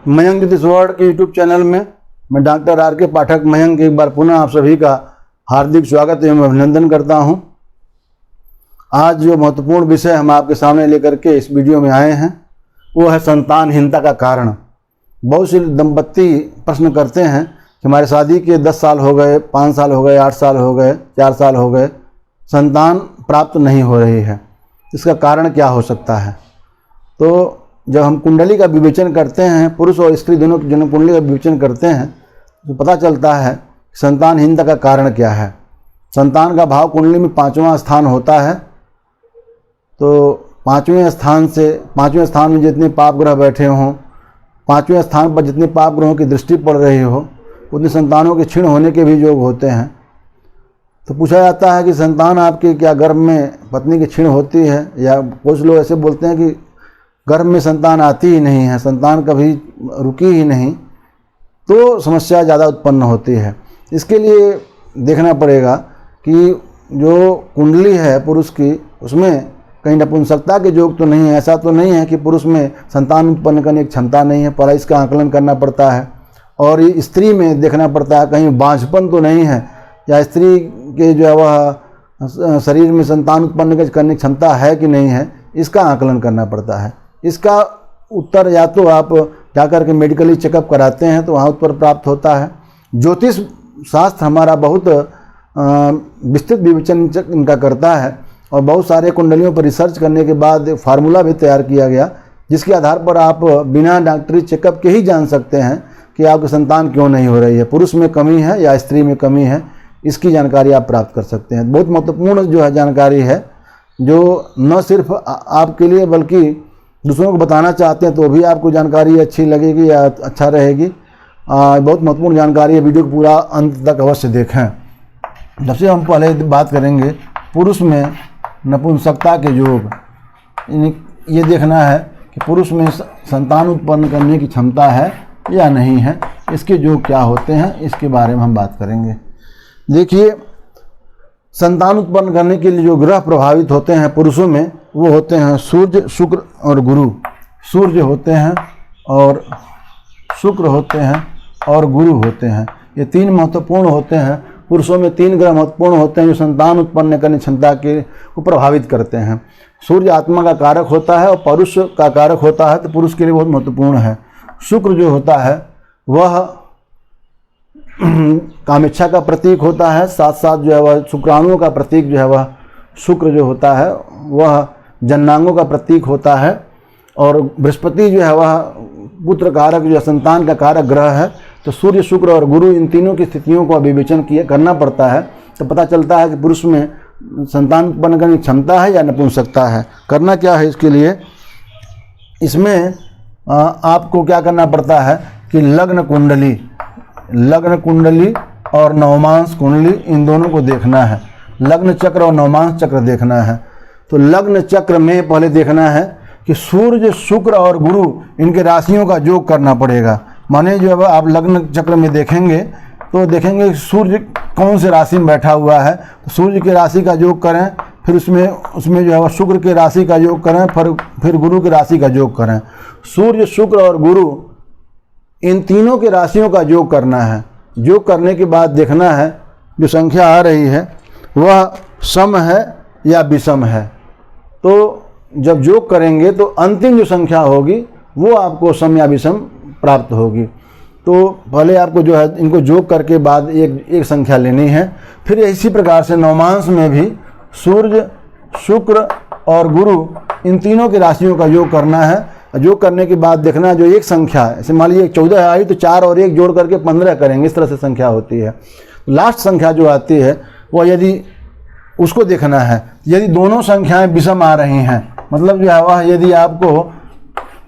मयंक ज्योतिष वर्ल्ड के YouTube channel में मैं डॉक्टर आर के पाठक मयंक एक बार पुनः आप सभी का हार्दिक स्वागत एवं अभिनंदन करता हूं। आज जो महत्वपूर्ण विषय हम आपके सामने लेकर के इस वीडियो में आए हैं वो है संतानहीनता का कारण। बहुत से दंपत्ति प्रश्न करते हैं कि हमारे शादी के 10 साल हो गए, 5 साल हो गए, 8 साल हो गए, 4 साल हो गए, संतान प्राप्त नहीं हो रही है, इसका कारण क्या हो सकता है। तो जब हम कुंडली का विवेचन करते हैं, पुरुष और स्त्री दोनों की जन्म कुंडली का विवेचन करते हैं तो पता चलता है संतानहीनता का कारण क्या है। संतान का भाव कुंडली में 5वां स्थान होता है। तो 5वें स्थान में जितने पाप ग्रह बैठे हों, 5वें स्थान पर जितने पाप ग्रहों की दृष्टि पड़ रही हो, उतने संतानों के क्षीण होने के भी योग होते हैं। तो पूछा जाता है कि संतान आपके क्या गर्भ में पत्नी की क्षीण होती है, या कुछ लोग ऐसे बोलते हैं कि गर्भ में संतान आती ही नहीं है, संतान कभी रुकी ही नहीं, तो समस्या ज़्यादा उत्पन्न होती है। इसके लिए देखना पड़ेगा कि जो कुंडली है पुरुष की, उसमें कहीं नपुंसकता के योग तो नहीं है। ऐसा तो नहीं है कि पुरुष में संतान उत्पन्न करने की क्षमता नहीं है, पर इसका आकलन करना पड़ता है। और ये स्त्री में देखना पड़ता है कहीं बांझपन तो नहीं है, या स्त्री के जो है वह शरीर में संतान उत्पन्न करने की क्षमता है कि नहीं है, इसका आकलन करना पड़ता है। इसका उत्तर या तो आप जाकर के मेडिकली चेकअप कराते हैं तो वहाँ उत्तर प्राप्त होता है। ज्योतिष शास्त्र हमारा बहुत विस्तृत विवेचन इनका करता है और बहुत सारे कुंडलियों पर रिसर्च करने के बाद फार्मूला भी तैयार किया गया, जिसके आधार पर आप बिना डॉक्टरी चेकअप के ही जान सकते हैं कि आपकी संतान क्यों नहीं हो रही है, पुरुष में कमी है या स्त्री में कमी है। इसकी जानकारी आप प्राप्त कर सकते हैं। बहुत महत्वपूर्ण जो है जानकारी है, जो न सिर्फ आपके लिए बल्कि दूसरों को बताना चाहते हैं तो भी आपको जानकारी अच्छी लगेगी या अच्छा रहेगी। बहुत महत्वपूर्ण जानकारी है, वीडियो को पूरा अंत तक अवश्य देखें। सबसे हम पहले बात करेंगे पुरुष में नपुंसकता के योग। ये देखना है कि पुरुष में संतान उत्पन्न करने की क्षमता है या नहीं है, इसके योग क्या होते हैं, इसके बारे में हम बात करेंगे। देखिए, संतान उत्पन्न करने के लिए जो ग्रह प्रभावित होते हैं पुरुषों में, वो होते हैं सूर्य, शुक्र और गुरु। सूर्य होते हैं और शुक्र होते हैं और गुरु होते हैं। ये 3 महत्वपूर्ण होते हैं। पुरुषों में 3 ग्रह महत्वपूर्ण होते हैं जो संतान उत्पन्न करने की क्षमता को प्रभावित करते हैं। सूर्य आत्मा का कारक होता है और पुरुष का कारक होता है, तो पुरुष के लिए बहुत महत्वपूर्ण है। शुक्र जो होता है वह कामेच्छा का प्रतीक होता है, साथ साथ जो है वह शुक्राणुओं का प्रतीक जो है वह शुक्र जो होता है वह जन्नांगों का प्रतीक होता है। और बृहस्पति जो है वह पुत्र कारक जो संतान का कारक ग्रह है। तो सूर्य, शुक्र और गुरु, इन तीनों की स्थितियों को विवेचन करना पड़ता है, तो पता चलता है कि पुरुष में संतान उत्पन्न करने की क्षमता है या नपुंसकता है। करना क्या है इसके लिए, इसमें आपको क्या करना पड़ता है कि लग्न कुंडली और नवमांश कुंडली, इन दोनों को देखना है। लग्न चक्र और नवमांश चक्र देखना है। तो लग्न चक्र में पहले देखना है कि सूर्य, शुक्र और गुरु, इनके राशियों का योग करना पड़ेगा। माने जो अब आप लग्न चक्र में देखेंगे तो देखेंगे कि सूर्य कौन से राशि में बैठा हुआ है, तो सूर्य की राशि का योग करें, फिर उसमें जो है वह शुक्र की राशि का योग करें, फिर गुरु की राशि का योग करें। सूर्य, शुक्र और गुरु, इन तीनों के राशियों का योग करना है। योग करने के बाद देखना है जो संख्या आ रही है वह सम है या विषम है। तो जब योग करेंगे तो अंतिम जो संख्या होगी वो आपको सम या विषम प्राप्त होगी। तो पहले आपको जो है इनको योग करके बाद एक संख्या लेनी है। फिर इसी प्रकार से नवमांश में भी सूर्य, शुक्र और गुरु, इन तीनों की राशियों का योग करना है। योग करने के बाद देखना जो एक संख्या है, जैसे मान लीजिए 14 आई तो 4 और 1 जोड़ करके 15 करेंगे, इस तरह से संख्या होती है। लास्ट संख्या जो आती है वह यदि उसको देखना है, यदि दोनों संख्याएं विषम आ रही हैं, मतलब जो है वह यदि आपको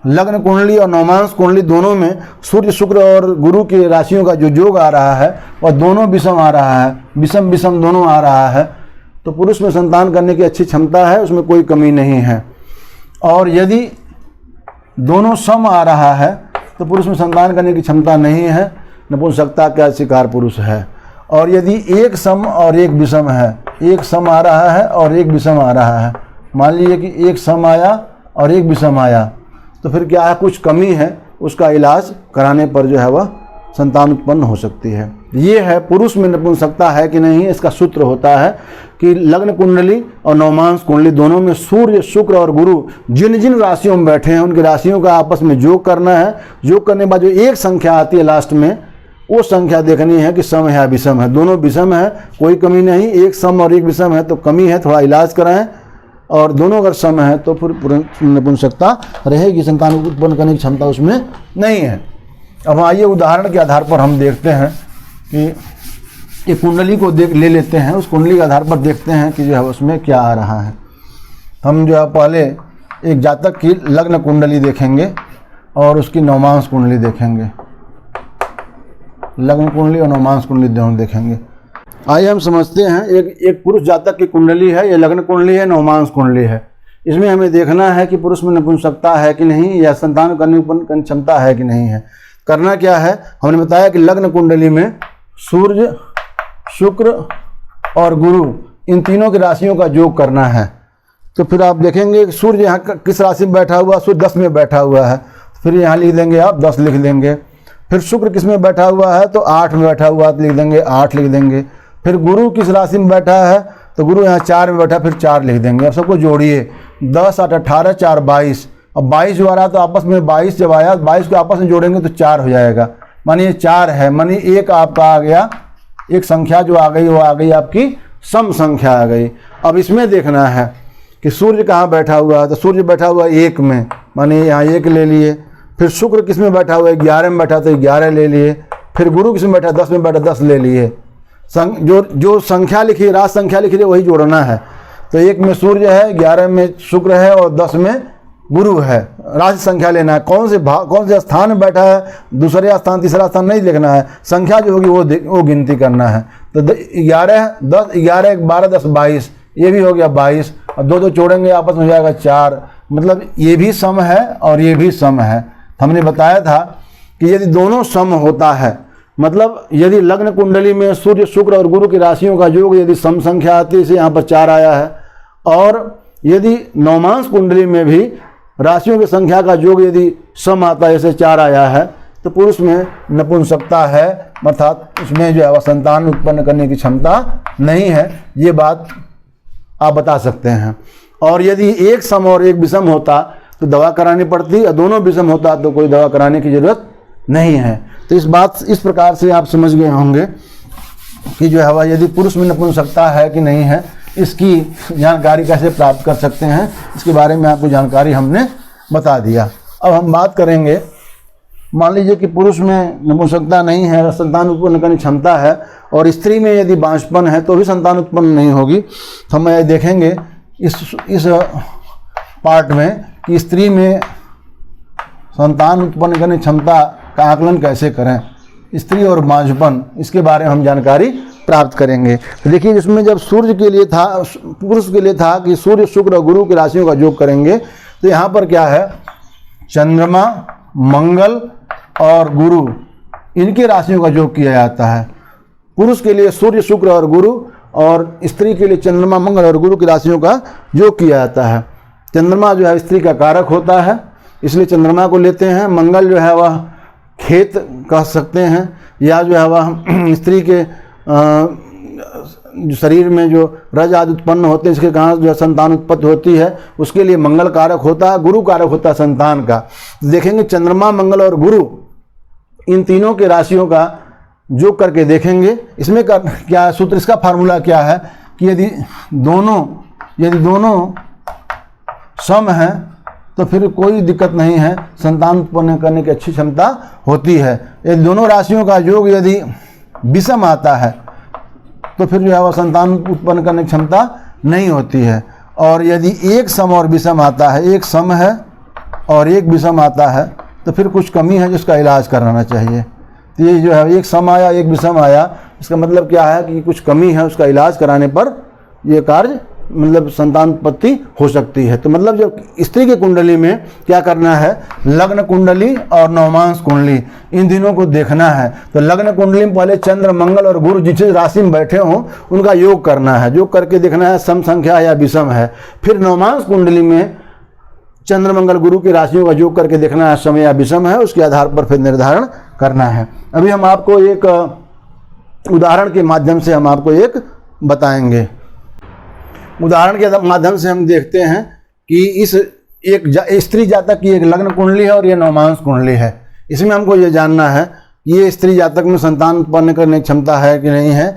लग्न कुंडली और नवमांश कुंडली दोनों में सूर्य, शुक्र और गुरु की राशियों का जो योग आ रहा है वह दोनों विषम आ रहा है, विषम दोनों आ रहा है, तो पुरुष में संतान करने की अच्छी क्षमता है, उसमें कोई कमी नहीं है। और यदि दोनों सम आ रहा है तो पुरुष में संतान करने की क्षमता नहीं है, नपुंसकता का शिकार पुरुष है। और यदि एक सम और एक विषम है, एक सम आ रहा है और एक विषम आ रहा है, मान लीजिए कि एक सम आया और एक विषम आया, तो फिर क्या है, कुछ कमी है, उसका इलाज कराने पर जो है वह संतान उत्पन्न हो सकती है। ये है पुरुष में नपुंसकता है कि नहीं, इसका सूत्र होता है कि लग्न कुंडली और नवमांस कुंडली दोनों में सूर्य, शुक्र और गुरु जिन जिन राशियों में बैठे हैं उनकी राशियों का आपस में योग करना है। योग करने के बाद जो एक संख्या आती है लास्ट में, वो संख्या देखनी है कि सम है या विषम है। दोनों विषम है, कोई कमी नहीं। एक सम और एक विषम है तो कमी है, थोड़ा इलाज कराएं। और दोनों अगर सम है तो फिर नपुंसकता रहेगी, संतान उत्पन्न करने की क्षमता उसमें नहीं है। अब आइए उदाहरण के आधार पर हम देखते हैं कि एक कुंडली को ले लेते हैं, उस कुंडली के आधार पर देखते हैं कि जो है उसमें क्या आ रहा है। हम जो है पहले एक जातक की लग्न कुंडली देखेंगे और उसकी नवमांस कुंडली देखेंगे। लग्न कुंडली और नवमांस कुंडली दोनों देखेंगे। आइए हम समझते हैं, एक पुरुष जातक की कुंडली है, ये लग्न कुंडली है, नवमांस कुंडली है। इसमें हमें देखना है कि पुरुष में नपुंसकता है कि नहीं, या संतान करने की क्षमता है कि नहीं है। करना क्या है, हमने बताया कि लग्न कुंडली में सूर्य, शुक्र और गुरु इन तीनों की राशियों का योग करना है। तो फिर आप देखेंगे कि सूर्य यहाँ किस राशि में बैठा हुआ, सूर्य 10 में बैठा हुआ है, फिर यहाँ लिख देंगे आप 10 लिख देंगे। फिर शुक्र किस में बैठा हुआ है तो 8 में बैठा हुआ है तो लिख देंगे 8 लिख देंगे। फिर गुरु किस राशि में बैठा है तो गुरु यहाँ 4 में बैठा, फिर 4 लिख देंगे। अब सबको जोड़िए, 10 8 18 4 22। अब 22 जो आ रहा तो आपस में 22 जब आया, 22 को आपस में जोड़ेंगे तो 4 हो जाएगा। मानिए 4 है, मानिए एक आपका आ गया, एक संख्या जो आ गई वो आ गई आपकी सम संख्या आ गई। अब इसमें देखना है कि सूर्य कहाँ बैठा हुआ है तो सूर्य बैठा हुआ है 1 में, मानिए यहाँ 1 ले लिए। फिर शुक्र किस में बैठा हुआ है, 11 में बैठा तो 11 ले लिए। फिर गुरु किस में बैठा, 10 में बैठा, 10 ले लिए। जो संख्या लिखी, राशि संख्या लिखी है वही जोड़ना है। तो 1 में सूर्य है, 11 में शुक्र है और 10 में गुरु है। राशि संख्या लेना है, कौन से स्थान में बैठा है, दूसरे स्थान तीसरा स्थान नहीं देखना है, संख्या जो होगी वो गिनती करना है। तो 11 10 11 12 10 22, ये भी हो गया 22। और 2 2 जोड़ेंगे आपस में हो जाएगा 4। मतलब ये भी सम है और ये भी सम है। हमने बताया था कि यदि दोनों सम होता है, मतलब यदि लग्न कुंडली में सूर्य, शुक्र और गुरु की राशियों का योग यदि सम संख्या आती है, इसे यहाँ पर 4 आया है। और यदि नवमांस कुंडली में भी राशियों की संख्या का योग यदि सम आता है, जैसे 4 आया है, तो पुरुष में नपुंसकता है, अर्थात उसमें जो है संतान उत्पन्न करने की क्षमता नहीं है। ये बात आप बता सकते हैं। और यदि एक सम और एक विषम होता तो दवा करानी पड़ती, और दोनों विषम होता तो कोई दवा कराने की जरूरत नहीं है। तो इस प्रकार से आप समझ गए होंगे कि जो है यदि पुरुष में नपुंसकता है कि नहीं है, इसकी जानकारी कैसे प्राप्त कर सकते हैं, इसके बारे में आपको जानकारी हमने बता दिया। अब हम बात करेंगे, मान लीजिए कि पुरुष में नपुंसकता नहीं है, संतान उत्पन्न करने की क्षमता है, और स्त्री में यदि बांझपन है तो भी संतान उत्पन्न नहीं होगी। तो हम देखेंगे इस पार्ट में कि स्त्री में संतान उत्पन्न करने की क्षमता का आकलन कैसे करें, स्त्री और बांझपन, इसके बारे में हम जानकारी प्राप्त करेंगे। तो देखिए, जिसमें जब सूर्य के लिए था, पुरुष के लिए था कि सूर्य, शुक्र और गुरु की राशियों का योग करेंगे, तो यहाँ पर क्या है, चंद्रमा, मंगल और गुरु, इनकी राशियों का योग किया जाता है। पुरुष के लिए सूर्य, शुक्र और गुरु, और स्त्री के लिए चंद्रमा, मंगल और गुरु की राशियों का योग किया जाता है। चंद्रमा जो है स्त्री का कारक होता है, इसलिए चंद्रमा को लेते हैं। मंगल जो है वह खेत कह सकते हैं, या जो है वह स्त्री के शरीर में जो रज आदि उत्पन्न होते हैं, इसके कारण जो है संतान उत्पत्ति होती है, उसके लिए मंगल कारक होता है, गुरु कारक होता है संतान का। देखेंगे चंद्रमा, मंगल और गुरु, इन तीनों के राशियों का योग करके देखेंगे। इसमें क्या सूत्र, इसका फार्मूला क्या है कि यदि दोनों सम है तो फिर कोई दिक्कत नहीं है, संतान उत्पन्न करने की अच्छी क्षमता होती है। यदि दोनों राशियों का योग यदि विषम आता है तो फिर जो है वह संतान उत्पन्न करने की क्षमता नहीं होती है। और यदि एक सम और विषम आता है, एक सम है और एक विषम आता है, तो फिर कुछ कमी है जिसका इलाज कराना चाहिए। तो ये जो है एक सम आया, एक विषम आया, इसका मतलब क्या है कि कुछ कमी है, उसका इलाज कराने पर ये कार्य मतलब संतान उत्पत्ति हो सकती है। तो मतलब जब स्त्री की कुंडली में क्या करना है, लग्न कुंडली और नवमांस कुंडली, इन दिनों को देखना है। तो लग्न कुंडली में पहले चंद्र, मंगल और गुरु जिस राशि में बैठे हों उनका योग करना है, योग करके देखना है सम संख्या या विषम है। फिर नवमांस कुंडली में चंद्र मंगल गुरु की राशियों का योग करके देखना है सम या विषम है, उसके आधार पर फिर निर्धारण करना है। अभी हम आपको एक उदाहरण के माध्यम से हम आपको एक बताएंगे। उदाहरण के माध्यम से हम देखते हैं कि इस एक स्त्री जातक की एक लग्न कुंडली है और ये नवमांश कुंडली है। इसमें हमको ये जानना है ये स्त्री जातक में संतान उत्पन्न करने की क्षमता है कि नहीं है।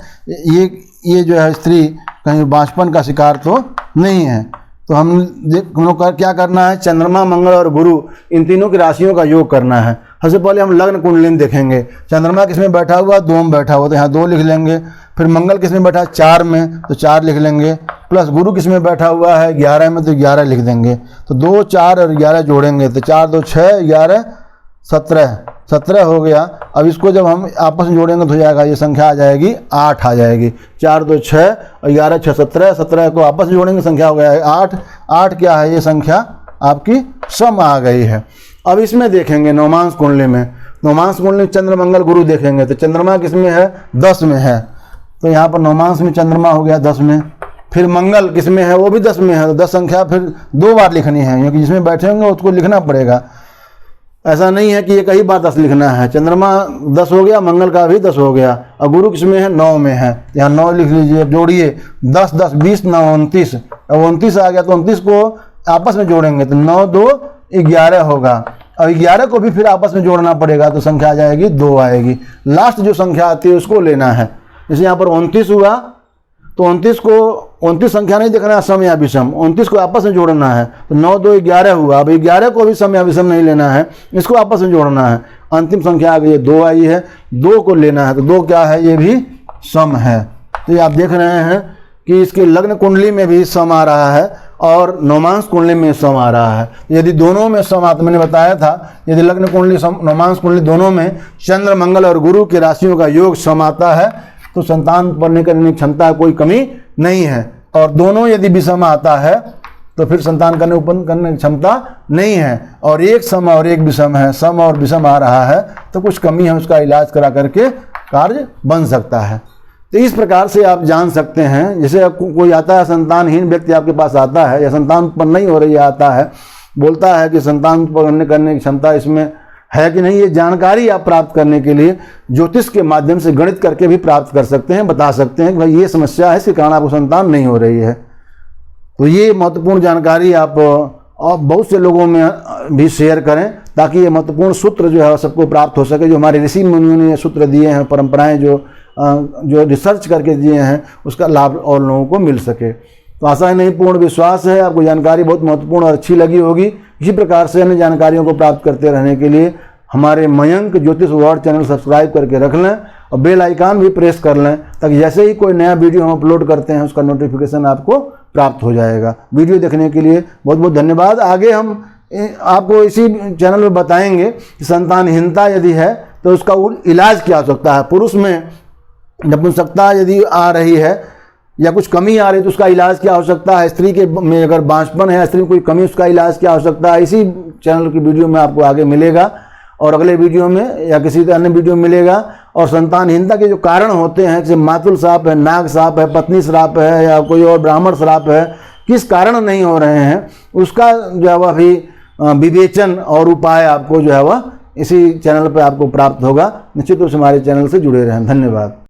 ये जो है स्त्री कहीं बांझपन का शिकार तो नहीं है। तो हम लोग क्या करना है, चंद्रमा मंगल और गुरु इन तीनों की राशियों का योग करना है। सबसे पहले हम लग्न कुंडली देखेंगे। चंद्रमा किस में बैठा हुआ, 2 में बैठा हुआ, तो यहाँ 2 लिख लेंगे। फिर मंगल किस में बैठा है, 4 में, तो 4 लिख लेंगे। प्लस गुरु किस में बैठा हुआ है, 11 में, तो 11 लिख देंगे। तो 2, 4 और 11 जोड़ेंगे तो 4, 2, 6, 11, 17 हो गया। अब इसको जब हम आपस में जोड़ेंगे तो हो जाएगा, ये संख्या आ जाएगी 8 आ जाएगी। 4, 2, 6 और 11, 6, 17 को आपस में जोड़ेंगे संख्या हो गया है 8। 8 क्या है, ये संख्या आपकी सम आ गई है। अब इसमें देखेंगे नवमांश कुंडली में, नवमांश कुंडली में चंद्र मंगल गुरु देखेंगे तो चंद्रमा किस में है, 10 में है। तो यहाँ पर नवमांश में चंद्रमा हो गया 10 में। फिर मंगल किस में है, वो भी 10 में है। तो 10 संख्या फिर 2 बार लिखनी है, क्योंकि जिसमें बैठे होंगे उसको लिखना पड़ेगा। ऐसा नहीं है कि एक ही बार 10 लिखना है। चंद्रमा 10 हो गया, मंगल का भी 10 हो गया, और गुरु किस में है, 9 में है। यहाँ 9 लिख लीजिए, जोड़िए 10, 10, 20, 9, 29। अब 29 आ गया तो 29 को आपस में जोड़ेंगे तो 9, 2, 11 होगा। अब 11 को भी फिर आपस में जोड़ना पड़ेगा तो संख्या आ जाएगी 2 आएगी। लास्ट जो संख्या आती है उसको लेना है। जैसे यहाँ पर 29 हुआ तो 29 संख्या नहीं देखना है सम या विषम, 29 को आपस में जोड़ना है। तो 9, 2, 11 हुआ। अब 11 को भी सम या विषम नहीं लेना है, इसको आपस में जोड़ना है। अंतिम संख्या आ गई है 2 आई है, 2 को लेना है। तो 2 क्या है, ये भी सम है। तो ये आप देख रहे हैं कि इसके लग्न कुंडली में भी सम आ रहा है और नवमांश कुंडली में सम आ रहा है। यदि दोनों में सम आता, मैंने बताया था यदि लग्न कुंडली नवमांश कुंडली दोनों में चंद्र मंगल और गुरु की राशियों का योग सम आता है तो संतान उत्पन्न करने की क्षमता कोई कमी नहीं है। और दोनों यदि विषम आता है तो फिर संतान उत्पन्न करने की क्षमता नहीं है। और एक सम और एक विषम है, सम और विषम आ रहा है तो कुछ कमी है, उसका इलाज करा करके कार्य बन सकता है। तो इस प्रकार से आप जान सकते हैं। जैसे कोई आता है, संतानहीन व्यक्ति आपके पास आता है या संतान उत्पन्न नहीं हो रही है, आता है, बोलता है कि संतान उत्पन्न करने की क्षमता इसमें है कि नहीं, ये जानकारी आप प्राप्त करने के लिए ज्योतिष के माध्यम से गणित करके भी प्राप्त कर सकते हैं, बता सकते हैं कि भाई ये समस्या है, इसके कारण आपको संतान नहीं हो रही है। तो ये महत्वपूर्ण जानकारी आप बहुत से लोगों में भी शेयर करें ताकि ये महत्वपूर्ण सूत्र जो है सबको प्राप्त हो सके। जो हमारे ऋषि मुनियों ने सूत्र दिए हैं, परंपराएं जो रिसर्च करके दिए हैं, उसका लाभ और लोगों को मिल सके। तो आशा नहीं, पूर्ण विश्वास है आपको जानकारी बहुत महत्वपूर्ण और अच्छी लगी होगी। इसी प्रकार से अन्य जानकारियों को प्राप्त करते रहने के लिए हमारे मयंक ज्योतिष वर्ल्ड चैनल सब्सक्राइब करके रख लें और बेल आइकन भी प्रेस कर लें ताकि जैसे ही कोई नया वीडियो हम अपलोड करते हैं उसका नोटिफिकेशन आपको प्राप्त हो जाएगा। वीडियो देखने के लिए बहुत बहुत धन्यवाद। आगे हम आपको इसी चैनल में बताएंगे कि संतानहीनता यदि है तो उसका इलाज क्या हो सकता है। पुरुष में नपुंसकता यदि आ रही है या कुछ कमी आ रही है तो उसका इलाज क्या हो सकता है। स्त्री के में अगर बांझपन है, स्त्री में कोई कमी, उसका इलाज क्या हो सकता है। इसी चैनल की वीडियो में आपको आगे मिलेगा और अगले वीडियो में या किसी अन्य वीडियो में मिलेगा। और संतानहीनता के जो कारण होते हैं, जैसे मातुल श्राप है, नाग श्राप है, पत्नी श्राप है या कोई और ब्राह्मण श्राप है, किस कारण नहीं हो रहे हैं उसका जो है वह भी विवेचन और उपाय आपको जो है वह इसी चैनल पर आपको प्राप्त होगा। निश्चित रूप से हमारे चैनल से जुड़े रहें। धन्यवाद।